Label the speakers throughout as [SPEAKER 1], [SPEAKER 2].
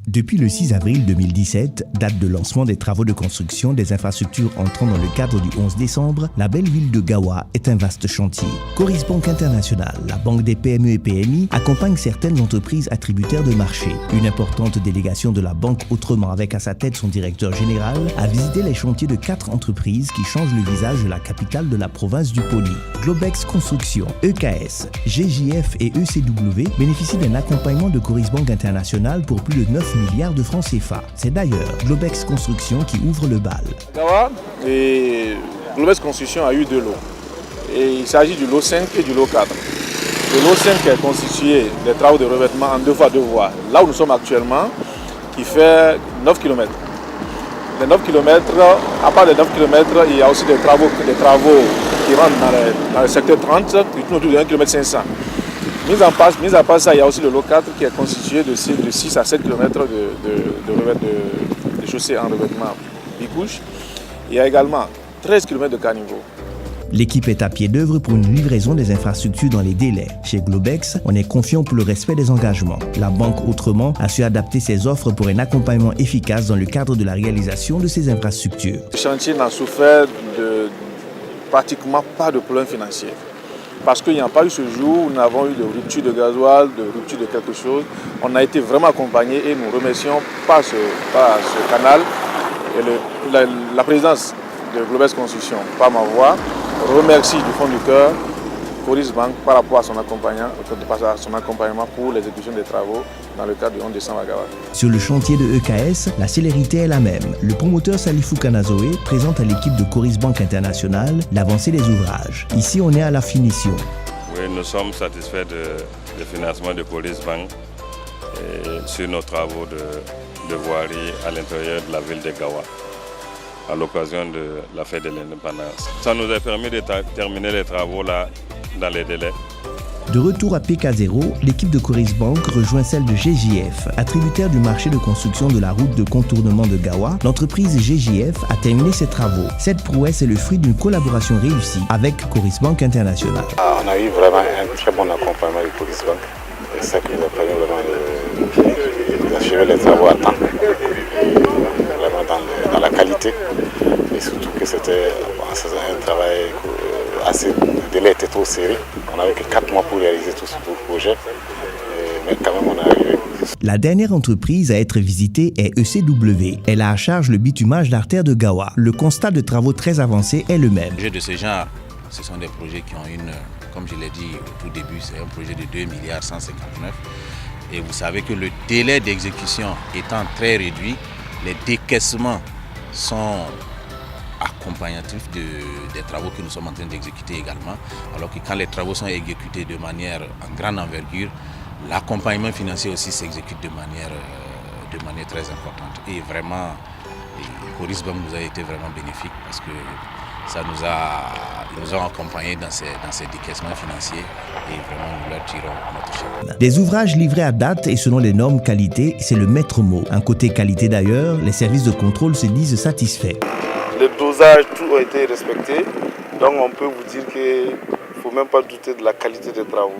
[SPEAKER 1] Depuis le 6 avril 2017, date de lancement des travaux de construction des infrastructures entrant dans le cadre du 11 décembre, la belle ville de Gawa est un vaste chantier. Coris Bank International, la banque des PME et PMI, accompagne certaines entreprises attributaires de marché. Une importante délégation de la banque Autrement, avec à sa tête son directeur général, a visité les chantiers de 4 entreprises qui changent le visage de la capitale de la province du Poli. Globex Construction, EKS, GJF et ECW bénéficient d'un accompagnement de Coris Bank International pour plus de 9 milliards de francs CFA. C'est d'ailleurs Globex Construction qui ouvre le bal.
[SPEAKER 2] Gawa et Globex Construction a eu 2 lots. Et il s'agit du lot 5 et du lot 4. Le lot 5 est constitué des travaux de revêtement en 2 fois 2 voies. Là où nous sommes actuellement, qui fait 9 km. Les 9 km, à part les 9 km, il y a aussi des travaux qui rentrent dans le secteur 30, qui tournent autour de 1 km 500. Mis à part ça, il y a aussi le lot 4 qui est constitué de 6 à 7 km de chaussées en revêtement bicouche. Il y a également 13 km de caniveau.
[SPEAKER 1] L'équipe est à pied d'œuvre pour une livraison des infrastructures dans les délais. Chez Globex, on est confiant pour le respect des engagements. La banque Autrement a su adapter ses offres pour un accompagnement efficace dans le cadre de la réalisation de ces infrastructures.
[SPEAKER 2] Le chantier n'a souffert de pratiquement pas de problème financier. Parce qu'il n'y a pas eu ce jour où nous avons eu de rupture de gasoil, de rupture de quelque chose. On a été vraiment accompagnés et nous remercions par ce canal et la présidence de Globex Construction, par ma voix, remercie du fond du cœur Coris Bank par rapport à son accompagnement pour l'exécution des travaux dans le cadre du 11 décembre à Gawa.
[SPEAKER 1] Sur le chantier de EKS, la célérité est la même. Le promoteur Salifou Kanazoé présente à l'équipe de Coris Bank International l'avancée des ouvrages. Ici, on est à la finition.
[SPEAKER 3] Oui, nous sommes satisfaits du financement de Coris Bank sur nos travaux de voirie à l'intérieur de la ville de Gawa, à l'occasion de la fête de l'indépendance. Ça nous a permis de terminer les travaux là dans les délais.
[SPEAKER 1] De retour à PK0, l'équipe de Coris Bank rejoint celle de GJF. Attributaire du marché de construction de la route de contournement de Gawa, l'entreprise GJF a terminé ses travaux. Cette prouesse est le fruit d'une collaboration réussie avec Coris Bank International.
[SPEAKER 4] On a eu vraiment un très bon accompagnement avec Coris Bank. C'est ça qui nous a permis vraiment d'achever les travaux à temps, vraiment dans la qualité. Et surtout que c'était un travail assez, le délai était trop serré. On n'avait que 4 mois pour réaliser tout ce projet, mais quand même on est arrivé.
[SPEAKER 1] La dernière entreprise à être visitée est ECW. Elle a à charge le bitumage d'artère de Gawa. Le constat de travaux très avancés est le même.
[SPEAKER 5] Les projets de ce genre, ce sont des projets qui ont comme je l'ai dit au tout début, c'est un projet de 2 milliards 159. Et vous savez que le délai d'exécution étant très réduit, les décaissements sont accompagnatifs des travaux que nous sommes en train d'exécuter également. Alors que quand les travaux sont exécutés de manière en grande envergure, l'accompagnement financier aussi s'exécute de manière très importante. Et vraiment, Coris Bank nous a été vraiment bénéfique parce que ils nous ont accompagnés dans ces décaissements financiers et vraiment nous leur tirons notre chapeau.
[SPEAKER 1] Des ouvrages livrés à date et selon les normes qualité, c'est le maître mot. Un côté qualité d'ailleurs, les services de contrôle se disent satisfaits.
[SPEAKER 2] Le dosage, tout a été respecté, donc on peut vous dire qu'il ne faut même pas douter de la qualité des travaux.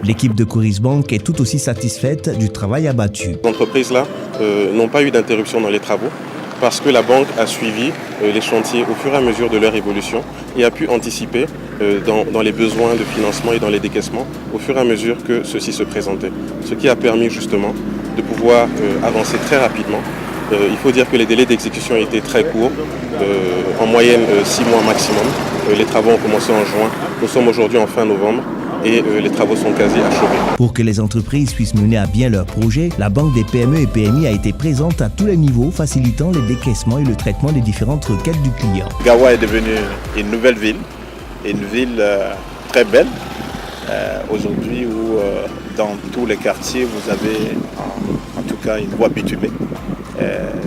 [SPEAKER 1] L'équipe de Coris Bank est tout aussi satisfaite du travail abattu.
[SPEAKER 6] Les entreprises-là n'ont pas eu d'interruption dans les travaux parce que la banque a suivi les chantiers au fur et à mesure de leur évolution et a pu anticiper dans les besoins de financement et dans les décaissements au fur et à mesure que ceux-ci se présentaient. Ce qui a permis justement de pouvoir avancer très rapidement. Il faut dire que les délais d'exécution étaient très courts, en moyenne 6 mois maximum. Les travaux ont commencé en juin, nous sommes aujourd'hui en fin novembre et les travaux sont quasi achevés.
[SPEAKER 1] Pour que les entreprises puissent mener à bien leurs projets, la Banque des PME et PMI a été présente à tous les niveaux, facilitant les décaissements et le traitement des différentes requêtes du client.
[SPEAKER 2] Gawa est devenue une nouvelle ville, une ville très belle aujourd'hui où dans tous les quartiers vous avez en tout cas une voie bitumée.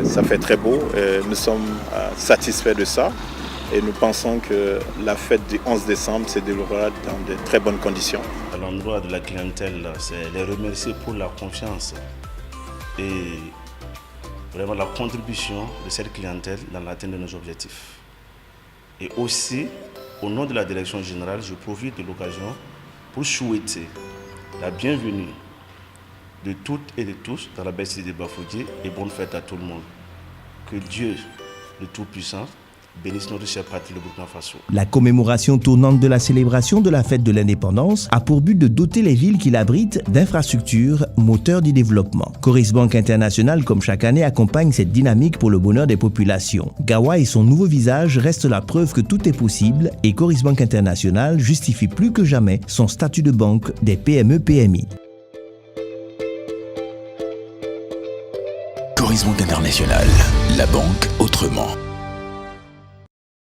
[SPEAKER 2] Ça fait très beau, nous sommes satisfaits de ça et nous pensons que la fête du 11 décembre se déroulera dans de très bonnes conditions.
[SPEAKER 7] À l'endroit de la clientèle, c'est les remercier pour la confiance et vraiment la contribution de cette clientèle dans l'atteinte de nos objectifs. Et aussi, au nom de la direction générale, je profite de l'occasion pour souhaiter la bienvenue de toutes et de tous dans la belle cité de Bafoudié et bonne fête à tout le monde. Que Dieu, le Tout-Puissant, bénisse notre cher patrie, le Burkina Faso.
[SPEAKER 1] La commémoration tournante de la célébration de la fête de l'indépendance a pour but de doter les villes qui l'abritent d'infrastructures moteurs du développement. Coris Bank International, comme chaque année, accompagne cette dynamique pour le bonheur des populations. Gawa et son nouveau visage restent la preuve que tout est possible et Coris Bank International justifie plus que jamais son statut de banque des PME-PMI.
[SPEAKER 8] Coris Bank International, la banque autrement.